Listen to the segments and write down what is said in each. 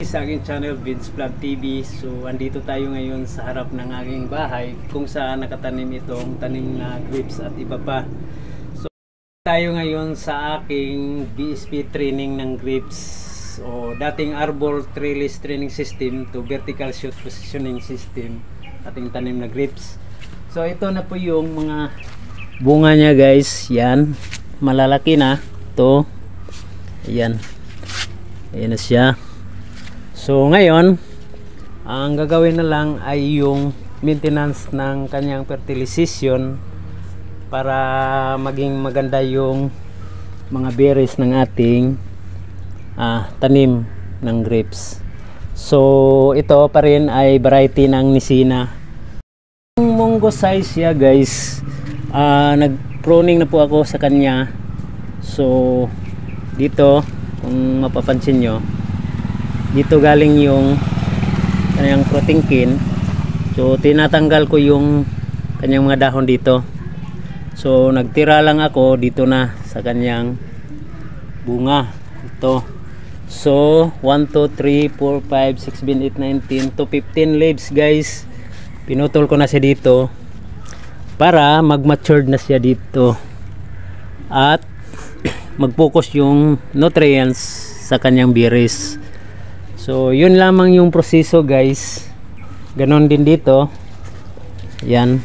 Sa aking channel Vince Vlog TV. So andito tayo ngayon sa harap ng aking bahay kung saan nakatanim itong tanim na grapes at iba pa. So tayo ngayon sa aking BSP training ng grapes o dating arbor trellis training system to vertical shoot positioning system, ating tanim na grapes. So ito na po yung mga bunga niya guys. Yan, malalaki na to. Ayan, ayan na siya. So ngayon, ang gagawin na lang ay yung maintenance ng kanyang fertilization para maging maganda yung mga berries ng ating tanim ng grapes. So ito pa rin ay variety ng Nisina. Yung Mongo size siya guys, nag-pruning na po ako sa kanya. So dito kung mapapansin nyo, dito galing yung kanyang fruiting kin. So tinatanggal ko yung kanyang mga dahon dito. So nagtira lang ako dito na sa kanyang bunga ito. So 1, 2, 3, 4, 5, 6, 7, 8, 9, 10 to 15 leaves guys. Pinutol ko na siya dito para mag-matured na siya dito at mag-focus yung nutrients sa kanyang berries. So yun lamang yung proseso guys. Ganon din dito. Yan,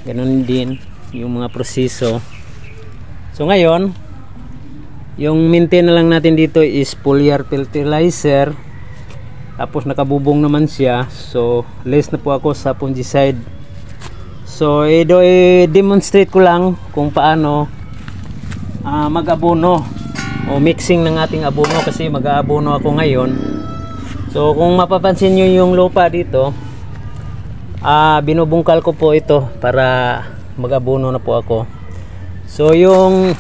ganon din yung mga proseso. So ngayon, yung maintain na lang natin dito is foliar fertilizer. Tapos nakabubong naman siya. So less na po ako sa fungicide. So i-demonstrate ko lang kung paano mag-abono o mixing ng ating abono, kasi mag-aabono ako ngayon. So kung mapapansin nyo yung lupa dito, binubungkal ko po ito para mag-abono na po ako. So yung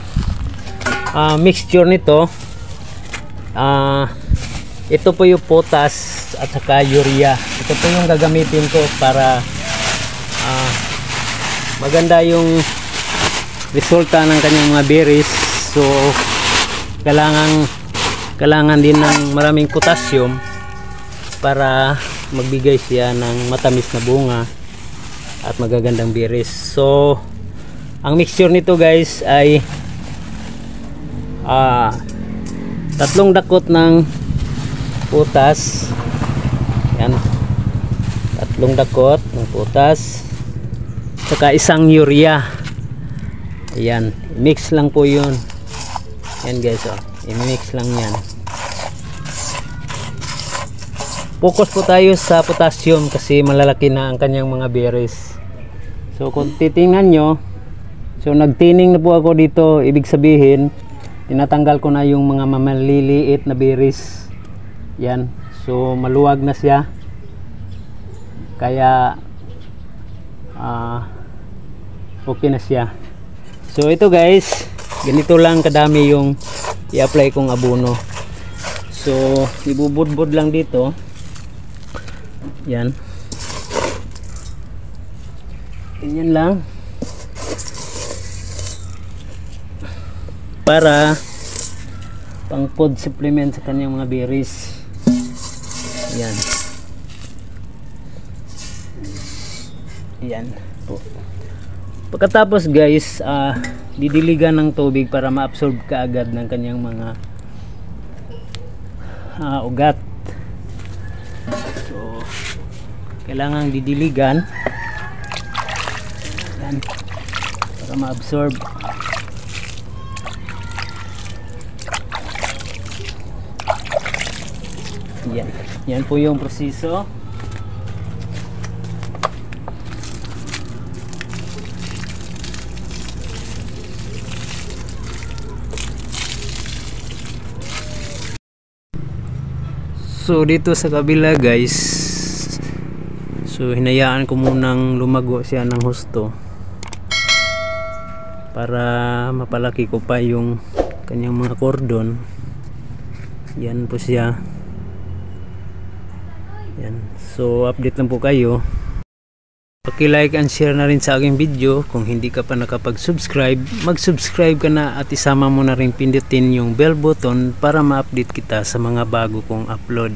mixture nito, ito po yung potas at saka urea. Ito po yung gagamitin ko para maganda yung resulta ng kanyang mga berries. So kailangan din ng maraming potassium para magbigay siya ng matamis na bunga at magagandang berries. So ang mixture nito guys ay 3 dakot ng potas. Yan, 3 dakot ng potas saka 1 urea. Ayan, mix lang po yun. Yan guys, i-mix lang yan. Focus po tayo sa potassium kasi malalaki na ang kanyang mga berries. So kung titingnan nyo, so nagtining na po ako dito. Ibig sabihin, tinatanggal ko na yung mga maliliit na berries. Yan, so maluwag na siya. Kaya okay na siya. So ito guys, ganito lang kadami yung i-apply kong abono. So ibubudbud lang dito. Yan, ganyan lang para pang food supplement sa kanyang mga berries. Yan, yan po. Pagkatapos guys, didiligan ng tubig para ma-absorb kaagad ng kanyang mga ugat. So kailangan didiligan yan, para ma-absorb. Yan, yan po yung proseso. So dito sa kabila guys, so hinayaan ko munang lumago siya ng husto para mapalaki ko pa yung kanyang mga cordon. Yan po siya. Yan. So update lang po kayo. Paki-like and share na rin sa aking video. Kung hindi ka pa nakapag-subscribe, mag-subscribe ka na at isama mo na rin pindutin yung bell button para ma-update kita sa mga bago kong upload.